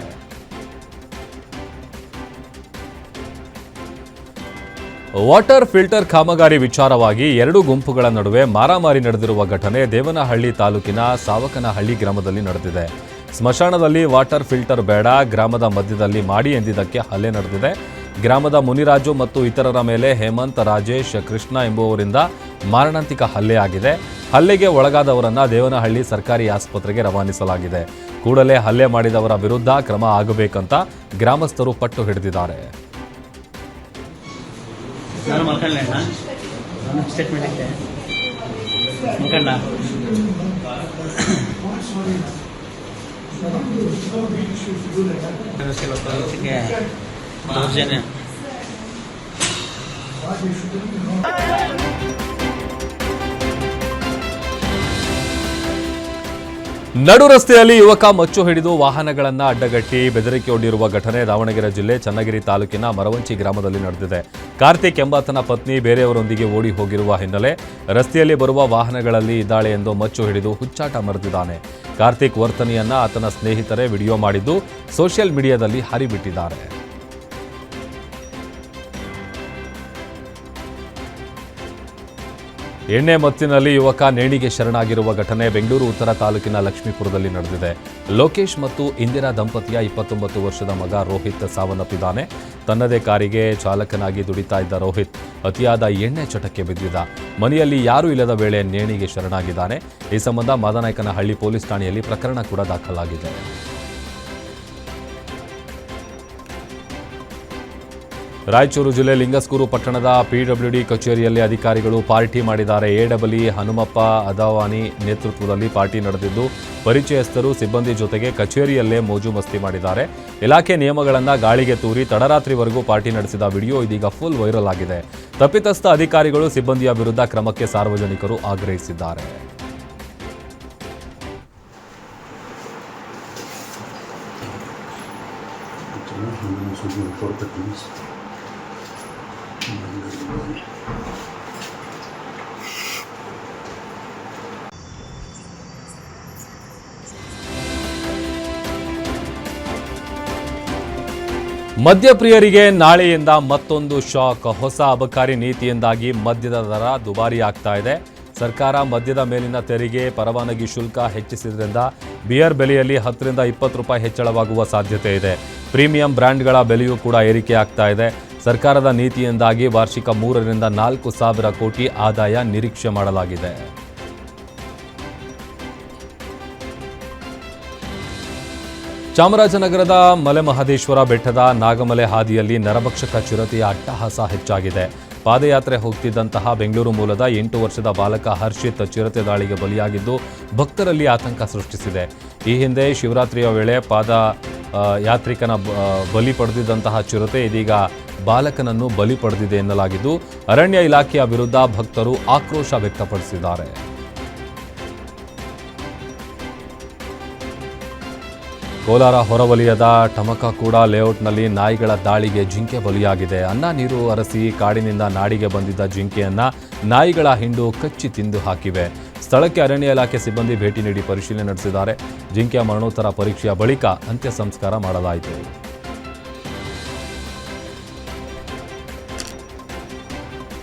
ವಾಟರ್ ಫಿಲ್ಟರ್ ಕಾಮಗಾರಿ ವಿಚಾರವಾಗಿ 2 ಗುಂಪುಗಳ ನಡುವೆ ಮಾರಾಮಾರಿ ನಡೆದಿರುವ ಘಟನೆ ದೇವನಹಳ್ಳಿ ತಾಲೂಕಿನ ಸಾವಕನಹಳ್ಳಿ ಗ್ರಾಮದಲ್ಲಿ ನಡೆದಿದೆ. ಸ್ಮಶಾನದಲ್ಲಿ ವಾಟರ್ ಫಿಲ್ಟರ್ ಬೇಡ, ಗ್ರಾಮದ ಮಧ್ಯದಲ್ಲಿ ಮಾಡಿ ಎಂದಿದ್ದಕ್ಕೆ ಹಲ್ಲೆ ನಡೆದಿದೆ. ಗ್ರಾಮದ ಮುನಿರಾಜು ಮತ್ತು ಇತರರ ಮೇಲೆ ಹೇಮಂತ್, ರಾಜೇಶ್, ಕೃಷ್ಣ ಎಂಬುವವರಿಂದ ಮಾರಣಾಂತಿಕ ಹಲ್ಲೆ ಆಗಿದೆ. ಹಲ್ಲೆಗೆ ಒಳಗಾದವರನ್ನ ದೇವನಹಳ್ಳಿ ಸರ್ಕಾರಿ ಆಸ್ಪತ್ರೆಗೆ ರವಾನಿಸಲಾಗಿದೆ. ಕೂಡಲೇ ಹಲ್ಲೆ ಮಾಡಿದವರ ವಿರುದ್ಧ ಕ್ರಮ ಆಗಬೇಕಂತ ಗ್ರಾಮಸ್ಥರು ಪಟ್ಟು ಹಿಡಿದಿದ್ದಾರೆ. ನಡು ರಸ್ತೆಯಲ್ಲಿ ಯುವಕ ಮಚ್ಚು ಹಿಡಿದು ವಾಹನಗಳನ್ನು ಅಡ್ಡಗಟ್ಟಿ ಬೆದರಿಕೆ ಒಡ್ಡಿರುವ ಘಟನೆ ದಾವಣಗೆರೆ ಜಿಲ್ಲೆ ಚನ್ನಗಿರಿ ತಾಲೂಕಿನ ಮರವಂಚಿ ಗ್ರಾಮದಲ್ಲಿ ನಡೆದಿದೆ. ಕಾರ್ತಿಕ್ ಎಂಬಾತನ ಪತ್ನಿ ಬೇರೆಯವರೊಂದಿಗೆ ಓಡಿ ಹೋಗಿರುವ ಹಿನ್ನೆಲೆ ರಸ್ತೆಯಲ್ಲಿ ಬರುವ ವಾಹನಗಳಲ್ಲಿ ಇದ್ದಾಳೆ ಎಂದು ಮಚ್ಚು ಹಿಡಿದು ಹುಚ್ಚಾಟ ಮೆರೆದಿದ್ದಾನೆ. ಕಾರ್ತಿಕ್ ವರ್ತನೆಯನ್ನ ಆತನ ಸ್ನೇಹಿತರೇ ವಿಡಿಯೋ ಮಾಡಿದ್ದು ಸೋಷಿಯಲ್ ಮೀಡಿಯಾದಲ್ಲಿ ಹರಿಬಿಟ್ಟಿದ್ದಾರೆ. ಎಣ್ಣೆ ಮತ್ತಿನಲ್ಲಿ ಯುವಕ ನೇಣಿಗೆ ಶರಣಾಗಿರುವ ಘಟನೆ ಬೆಂಗಳೂರು ಉತ್ತರ ತಾಲೂಕಿನ ಲಕ್ಷ್ಮೀಪುರದಲ್ಲಿ ನಡೆದಿದೆ. ಲೋಕೇಶ್ ಮತ್ತು ಇಂದಿರಾ ದಂಪತಿಯ 29 ವರ್ಷದ ಮಗ ರೋಹಿತ್ ಸಾವನ್ನಪ್ಪಿದ್ದಾನೆ. ತನ್ನದೇ ಕಾರಿಗೆ ಚಾಲಕನಾಗಿ ದುಡಿತಾ ಇದ್ದ ರೋಹಿತ್ ಅತಿಯಾದ ಎಣ್ಣೆ ಚಟಕ್ಕೆ ಬಿದ್ದಿದ್ದ. ಮನೆಯಲ್ಲಿ ಯಾರೂ ಇಲ್ಲದ ವೇಳೆ ನೇಣಿಗೆ ಶರಣಾಗಿದ್ದಾನೆ. ಈ ಸಂಬಂಧ ಮಾದನಾಯಕನಹಳ್ಳಿ ಪೊಲೀಸ್ ಠಾಣೆಯಲ್ಲಿ ಪ್ರಕರಣ ಕೂಡ ದಾಖಲಾಗಿದೆ. ರಾಯಚೂರು ಜಿಲ್ಲೆ ಲಿಂಗಸ್ಕೂರು ಪಟ್ಟಣದ ಪಿಡಬ್ಲ್ಯೂಡಿ ಕಚೇರಿಯಲ್ಲಿ ಅಧಿಕಾರಿಗಳು ಪಾರ್ಟಿ ಮಾಡಿದ್ದಾರೆ. ಎಡಬ್ಲ್ಯೂ ಹನುಮಪ್ಪ ಅದಾವಾನಿ ನೇತೃತ್ವದಲ್ಲಿ ಪಾರ್ಟಿ ನಡೆದಿದ್ದು ಪರಿಚಯಸ್ಥರು ಸಿಬ್ಬಂದಿ ಜೊತೆಗೆ ಕಚೇರಿಯಲ್ಲೇ ಮೋಜು ಮಸ್ತಿ ಮಾಡಿದ್ದಾರೆ. ಇಲಾಖೆ ನಿಯಮಗಳನ್ನು ಗಾಳಿಗೆ ತೂರಿ ತಡರಾತ್ರಿವರೆಗೂ ಪಾರ್ಟಿ ನಡೆಸಿದ ವಿಡಿಯೋ ಇದೀಗ ಫುಲ್ ವೈರಲ್ ಆಗಿದೆ. ತಪ್ಪಿತಸ್ಥ ಅಧಿಕಾರಿಗಳು ಸಿಬ್ಬಂದಿಯ ವಿರುದ್ಧ ಕ್ರಮಕ್ಕೆ ಸಾರ್ವಜನಿಕರು ಆಗ್ರಹಿಸಿದ್ದಾರೆ. ಮದ್ಯಪ್ರಿಯರಿಗೆ ನಾಳೆಯಿಂದ ಮತ್ತೊಂದು ಶಾಕ್. ಹೊಸ ಅಬಕಾರಿ ನೀತಿಯಿಂದಾಗಿ ಮದ್ಯದ ದರ ದುಬಾರಿ ಆಗ್ತಾ ಇದೆ. ಸರ್ಕಾರ ಮದ್ಯದ ಮೇಲಿನ ತೆರಿಗೆ, ಪರವಾನಗಿ ಶುಲ್ಕ ಹೆಚ್ಚಿಸಿದ್ರಿಂದ ಬಿಯರ್ ಬೆಲೆಯಲ್ಲಿ 10 ರಿಂದ 20 ರೂಪಾಯಿ ಹೆಚ್ಚಳವಾಗುವ ಸಾಧ್ಯತೆ ಇದೆ. ಪ್ರೀಮಿಯಂ ಬ್ರ್ಯಾಂಡ್ಗಳ ಬೆಲೆಯೂ ಕೂಡ ಏರಿಕೆ ಆಗ್ತಾ ಇದೆ. ಸರ್ಕಾರದ ನೀತಿಯಿಂದಾಗಿ ವಾರ್ಷಿಕ 3 ರಿಂದ 4 ಸಾವಿರ ಕೋಟಿ ಆದಾಯ ನಿರೀಕ್ಷೆ ಮಾಡಲಾಗಿದೆ. ಚಾಮರಾಜನಗರದ ಮಲೆಮಹದೇಶ್ವರ ಬೆಟ್ಟದ ನಾಗಮಲೆ ಹಾದಿಯಲ್ಲಿ ನರಭಕ್ಷಕ ಚಿರತೆಯ ಅಟ್ಟಹಾಸ ಹೆಚ್ಚಾಗಿದೆ. ಪಾದಯಾತ್ರೆ ಹೋಗ್ತಿದ್ದಂತಹ ಬೆಂಗಳೂರು ಮೂಲದ 8 ವರ್ಷದ ಬಾಲಕ ಹರ್ಷಿತ್ ಚಿರತೆ ದಾಳಿಗೆ ಬಲಿಯಾಗಿದ್ದು ಭಕ್ತರಲ್ಲಿ ಆತಂಕ ಸೃಷ್ಟಿಸಿದೆ. ಈ ಹಿಂದೆ ಶಿವರಾತ್ರಿಯ ವೇಳೆ ಯಾತ್ರಿಕನ ಬಲಿ ಪಡೆದಿದ್ದಂತಹ ಚಿರತೆ ಇದೀಗ ಬಾಲಕನನ್ನು ಬಲಿ ಪಡೆದಿದೆ ಎನ್ನಲಾಗಿದ್ದು ಅರಣ್ಯ ಇಲಾಖೆಯ ವಿರುದ್ಧ ಭಕ್ತರು ಆಕ್ರೋಶ ವ್ಯಕ್ತಪಡಿಸಿದ್ದಾರೆ. ಕೋಲಾರ ಹೊರವಲಯದ ಟಮಕಕೂಡ ಲೇಔಟ್ನಲ್ಲಿ ನಾಯಿಗಳ ದಾಳಿಗೆ ಜಿಂಕೆ ಬಲಿಯಾಗಿದೆ. ಅನ್ನ ನೀರು ಅರಸಿ ಕಾಡಿನಿಂದ ನಾಡಿಗೆ ಬಂದಿದ್ದ ಜಿಂಕೆಯನ್ನ ನಾಯಿಗಳ ಹಿಂಡು ಕಚ್ಚಿ ತಿಂದು ಹಾಕಿವೆ. ಸ್ಥಳಕ್ಕೆ ಅರಣ್ಯ ಇಲಾಖೆ ಸಿಬ್ಬಂದಿ ಭೇಟಿ ನೀಡಿ ಪರಿಶೀಲನೆ ನಡೆಸಿದ್ದಾರೆ. ಜಿಂಕೆಯ ಮರಣೋತ್ತರ ಪರೀಕ್ಷೆಯ ಬಳಿಕ ಅಂತ್ಯ ಸಂಸ್ಕಾರ ಮಾಡಲಾಯಿತು.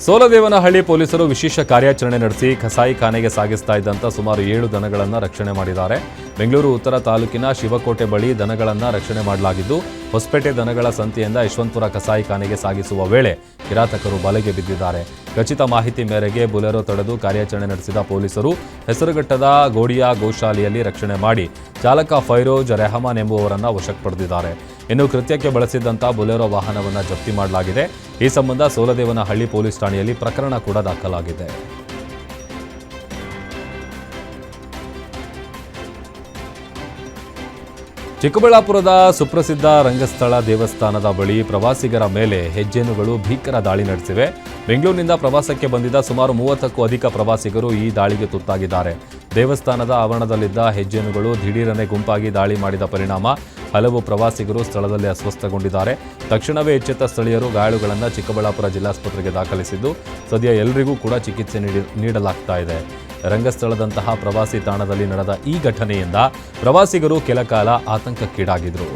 ಸೋಲದೇವನಹಳ್ಳಿ ಪೊಲೀಸರು ವಿಶೇಷ ಕಾರ್ಯಾಚರಣೆ ನಡೆಸಿ ಕಸಾಯಿಖಾನೆಗೆ ಸಾಗಿಸ್ತಾ ಇದ್ದಂಥ ಸುಮಾರು 7 ದನಗಳನ್ನು ರಕ್ಷಣೆ ಮಾಡಿದ್ದಾರೆ. ಬೆಂಗಳೂರು ಉತ್ತರ ತಾಲೂಕಿನ ಶಿವಕೋಟೆ ಬಳಿ ದನಗಳನ್ನು ರಕ್ಷಣೆ ಮಾಡಲಾಗಿದ್ದು ಹೊಸಪೇಟೆ ದನಗಳ ಸಂತೆಯಿಂದ ಯಶವಂತಪುರ ಕಸಾಯಿಖಾನೆಗೆ ಸಾಗಿಸುವ ವೇಳೆ ಕಿರಾತಕರು ಬಲೆಗೆ ಬಿದ್ದಿದ್ದಾರೆ. ಖಚಿತ ಮಾಹಿತಿ ಮೇರೆಗೆ ಬುಲೆರೋ ತಡೆದು ಕಾರ್ಯಾಚರಣೆ ನಡೆಸಿದ ಪೊಲೀಸರು ಹೆಸರುಘಟ್ಟದ ಗೋಡಿಯಾ ಗೋಶಾಲೆಯಲ್ಲಿ ರಕ್ಷಣೆ ಮಾಡಿ ಚಾಲಕ ಫೈರೋಜ್ ರೆಹಮಾನ್ ಎಂಬುವರನ್ನು ವಶಕ್ಕೆ ಪಡೆದಿದ್ದಾರೆ. ಇನ್ನು ಕೃತ್ಯಕ್ಕೆ ಬಳಸಿದ್ದಂಥ ಬುಲೆರೋ ವಾಹನವನ್ನು ಜಪ್ತಿ ಮಾಡಲಾಗಿದೆ. ಈ ಸಂಬಂಧ ಸೋಲದೇವನಹಳ್ಳಿ ಪೊಲೀಸ್ ಠಾಣೆಯಲ್ಲಿ ಪ್ರಕರಣ ಕೂಡ ದಾಖಲಾಗಿದೆ. ಚಿಕ್ಕಬಳ್ಳಾಪುರದ ಸುಪ್ರಸಿದ್ಧ ರಂಗಸ್ಥಳ ದೇವಸ್ಥಾನದ ಬಳಿ ಪ್ರವಾಸಿಗರ ಮೇಲೆ ಹೆಜ್ಜೆನುಗಳು ಭೀಕರ ದಾಳಿ ನಡೆಸಿವೆ. ಬೆಂಗಳೂರಿನಿಂದ ಪ್ರವಾಸಕ್ಕೆ ಬಂದಿದ್ದ ಸುಮಾರು 30ಕ್ಕೂ ಅಧಿಕ ಪ್ರವಾಸಿಗರು ಈ ದಾಳಿಗೆ ತುತ್ತಾಗಿದ್ದಾರೆ. ದೇವಸ್ಥಾನದ ಆವರಣದಲ್ಲಿದ್ದ ಹೆಜ್ಜೆನುಗಳು ದಿಢೀರನೆ ಗುಂಪಾಗಿ ದಾಳಿ ಮಾಡಿದ ಪರಿಣಾಮ ಹಲವು ಪ್ರವಾಸಿಗರು ಸ್ಥಳದಲ್ಲಿ ಅಸ್ವಸ್ಥಗೊಂಡಿದ್ದಾರೆ. ತಕ್ಷಣವೇ ಎಚ್ಚೆತ್ತ ಸ್ಥಳೀಯರು ಗಾಯಾಳುಗಳನ್ನು ಚಿಕ್ಕಬಳ್ಳಾಪುರ ಜಿಲ್ಲಾಸ್ಪತ್ರೆಗೆ ದಾಖಲಿಸಿದ್ದು ಸದ್ಯ ಎಲ್ಲರಿಗೂ ಕೂಡ ಚಿಕಿತ್ಸೆ ನೀಡಲಾಗ್ತಾ ಇದೆ. ರಂಗಸ್ಥಳದಂತಹ ಪ್ರವಾಸಿ ತಾಣದಲ್ಲಿ ನಡೆದ ಈ ಘಟನೆಯಿಂದ ಪ್ರವಾಸಿಗರು ಕೆಲಕಾಲ ಆತಂಕಕ್ಕೀಡಾಗಿದ್ದರು.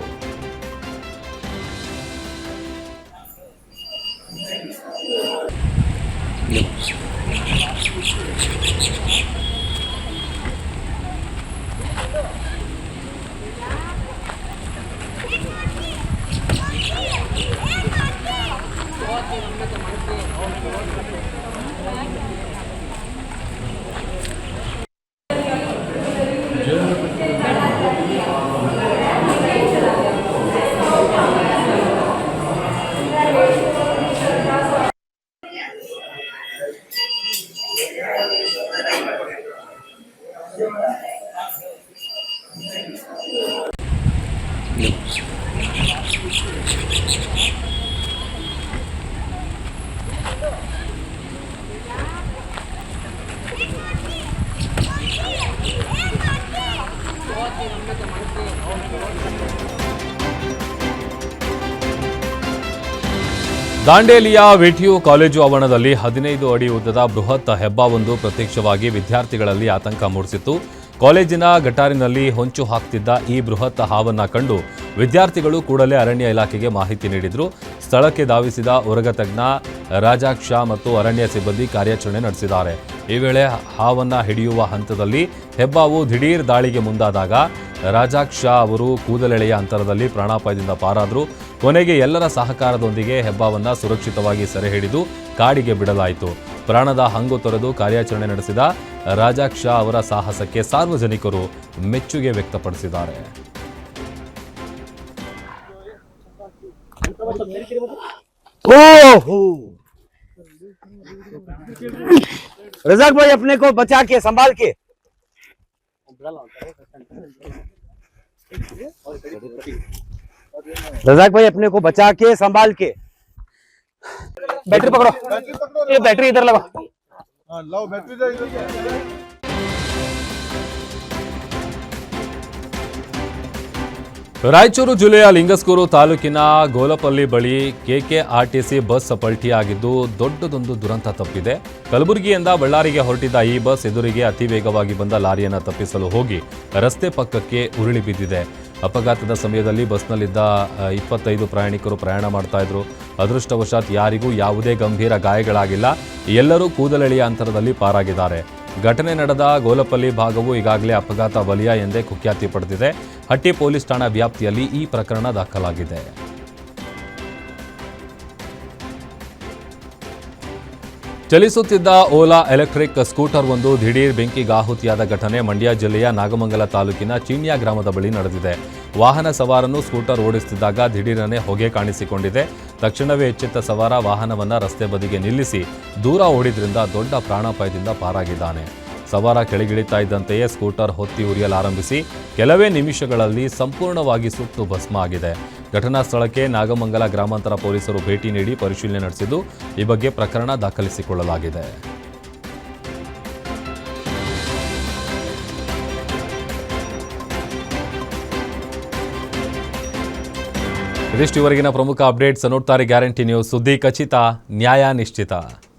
ದಾಂಡೇಲಿಯ ವಿಟಿಯು ಕಾಲೇಜು ಆವರಣದಲ್ಲಿ 15 ಅಡಿ ಉದ್ದದ ಬೃಹತ್ ಹೆಬ್ಬಾವೊಂದು ಪ್ರತ್ಯಕ್ಷವಾಗಿ ವಿದ್ಯಾರ್ಥಿಗಳಲ್ಲಿ ಆತಂಕ ಮೂಡಿಸಿತ್ತು. ಕಾಲೇಜಿನ ಗಟಾರಿನಲ್ಲಿ ಹೊಂಚು ಹಾಕ್ತಿದ್ದ ಈ ಬೃಹತ್ ಹಾವನ್ನ ಕಂಡು ವಿದ್ಯಾರ್ಥಿಗಳು ಕೂಡಲೇ ಅರಣ್ಯ ಇಲಾಖೆಗೆ ಮಾಹಿತಿ ನೀಡಿದ್ರು. ಸ್ಥಳಕ್ಕೆ ಧಾವಿಸಿದ ಉರಗ ತಜ್ಞ ರಾಜಾಕ್ಷ ಮತ್ತು ಅರಣ್ಯ ಸಿಬ್ಬಂದಿ ಕಾರ್ಯಾಚರಣೆ ನಡೆಸಿದ್ದಾರೆ. ಈ ವೇಳೆ ಹಾವನ್ನ ಹಿಡಿಯುವ ಹಂತದಲ್ಲಿ ಹೆಬ್ಬಾವು ದಿಢೀರ್ ದಾಳಿಗೆ ಮುಂದಾದಾಗ ರಾಜಾಕ್ಷ ಅವರು ಕೂದಲೆಳೆಯ ಅಂತರದಲ್ಲಿ ಪ್ರಾಣಾಪಾಯದಿಂದ ಪಾರಾದರು. ಕೊನೆಗೆ ಎಲ್ಲರ ಸಹಕಾರದೊಂದಿಗೆ ಹೆಬ್ಬಾವನ್ನ ಸುರಕ್ಷಿತವಾಗಿ ಸೆರೆ ಹಿಡಿದು ಕಾಡಿಗೆ ಬಿಡಲಾಯಿತು. ಪ್ರಾಣದ ಹಂಗು ತೊರೆದು ಕಾರ್ಯಾಚರಣೆ ನಡೆಸಿದ ರಾಜಾಕ್ಷ ಅವರ ಸಾಹಸಕ್ಕೆ ಸಾರ್ವಜನಿಕರು ಮೆಚ್ಚುಗೆ ವ್ಯಕ್ತಪಡಿಸಿದ್ದಾರೆ. रज़ाक भाई अपने को बचा के संभाल के रज़ाक भाई अपने को बचा के संभाल के बैटरी पकड़ो ये बैटरी इधर लगा लाओ बैटरी दे इधर ರಾಯಚೂರು ಜಿಲ್ಲೆಯ ಲಿಂಗಸ್ಗೂರು ತಾಲೂಕಿನ ಗೋಲಪಲ್ಲಿ ಬಳಿ ಕೆಕೆಆರ್ಟಿಸಿ ಬಸ್ ಪಲ್ಟಿಯಾಗಿದ್ದು ದೊಡ್ಡದೊಂದು ದುರಂತ ತಪ್ಪಿದೆ. ಕಲಬುರಗಿಯಿಂದ ಬಳ್ಳಾರಿಗೆ ಹೊರಟಿದ್ದ ಈ ಬಸ್ ಎದುರಿಗೆ ಅತಿ ವೇಗವಾಗಿ ಬಂದ ಲಾರಿಯನ್ನು ತಪ್ಪಿಸಲು ಹೋಗಿ ರಸ್ತೆ ಪಕ್ಕಕ್ಕೆ ಉರುಳಿ ಬಿದ್ದಿದೆ. ಅಪಘಾತದ ಸಮಯದಲ್ಲಿ ಬಸ್ನಲ್ಲಿದ್ದ 25 ಪ್ರಯಾಣಿಕರು ಪ್ರಯಾಣ ಮಾಡ್ತಾ ಇದ್ರು. ಅದೃಷ್ಟವಶಾತ್ ಯಾರಿಗೂ ಯಾವುದೇ ಗಂಭೀರ ಗಾಯಗಳಾಗಿಲ್ಲ. ಎಲ್ಲರೂ ಕೂದಲೆಳೆಯ ಅಂತರದಲ್ಲಿ ಪಾರಾಗಿದ್ದಾರೆ. ಘಟನೆ ನಡೆದ ಗೋಲಪಲ್ಲಿ ಭಾಗವು ಈಗಾಗಲೇ ಅಪಘಾತ ವಲಯ ಎಂದೇ ಕುಖ್ಯಾತಿ ಪಡೆದಿದೆ. ಹಟ್ಟಿ ಪೊಲೀಸ್ ಠಾಣಾ ವ್ಯಾಪ್ತಿಯಲ್ಲಿ ಈ ಪ್ರಕರಣ ದಾಖಲಾಗಿದೆ. ಚಲಿಸುತ್ತಿದ್ದ ಓಲಾ ಎಲೆಕ್ಟ್ರಿಕ್ ಸ್ಕೂಟರ್ ಒಂದು ದಿಢೀರ್ ಬೆಂಕಿಗಾಹುತಿಯಾದ ಘಟನೆ ಮಂಡ್ಯ ಜಿಲ್ಲೆಯ ನಾಗಮಂಗಲ ತಾಲೂಕಿನ ಚೀಣ್ಯ ಗ್ರಾಮದ ಬಳಿ ನಡೆದಿದೆ. ವಾಹನ ಸವಾರನು ಸ್ಕೂಟರ್ ಓಡಿಸುತ್ತಿದ್ದಾಗ ದಿಢೀರನೆ ಹೊಗೆ ಕಾಣಿಸಿಕೊಂಡಿದೆ. ತಕ್ಷಣವೇ ಎಚ್ಚೆತ್ತ ಸವಾರ ವಾಹನವನ್ನು ರಸ್ತೆ ಬದಿಗೆ ನಿಲ್ಲಿಸಿ ದೂರ ಓಡಿದ್ರಿಂದ ದೊಡ್ಡ ಪ್ರಾಣಾಪಾಯದಿಂದ ಪಾರಾಗಿದ್ದಾನೆ. ಸವಾರ ಕೆಳಗಿಳಿತಾ ಇದ್ದಂತೆಯೇ ಸ್ಕೂಟರ್ ಹೊತ್ತಿ ಉರಿಯಲಾರಂಭಿಸಿ ಕೆಲವೇ ನಿಮಿಷಗಳಲ್ಲಿ ಸಂಪೂರ್ಣವಾಗಿ ಸುಟ್ಟು ಭಸ್ಮ ಆಗಿದೆ. ಘಟನಾ ಸ್ಥಳಕ್ಕೆ ನಾಗಮಂಗಲ ಗ್ರಾಮಾಂತರ ಪೊಲೀಸರು ಭೇಟಿ ನೀಡಿ ಪರಿಶೀಲನೆ ನಡೆಸಿದ್ದು ಈ ಬಗ್ಗೆ ಪ್ರಕರಣ ದಾಖಲಿಸಿಕೊಳ್ಳಲಾಗಿದೆ. ಇದಿಷ್ಟು ಇವರೆಗಿನ ಪ್ರಮುಖ ಅಪ್ಡೇಟ್ಸ್. ನೋಡ್ತಾರೆ ಗ್ಯಾರಂಟಿ ನ್ಯೂಸ್, ಸುದ್ದಿ ಖಚಿತ, ನ್ಯಾಯ ನಿಶ್ಚಿತ.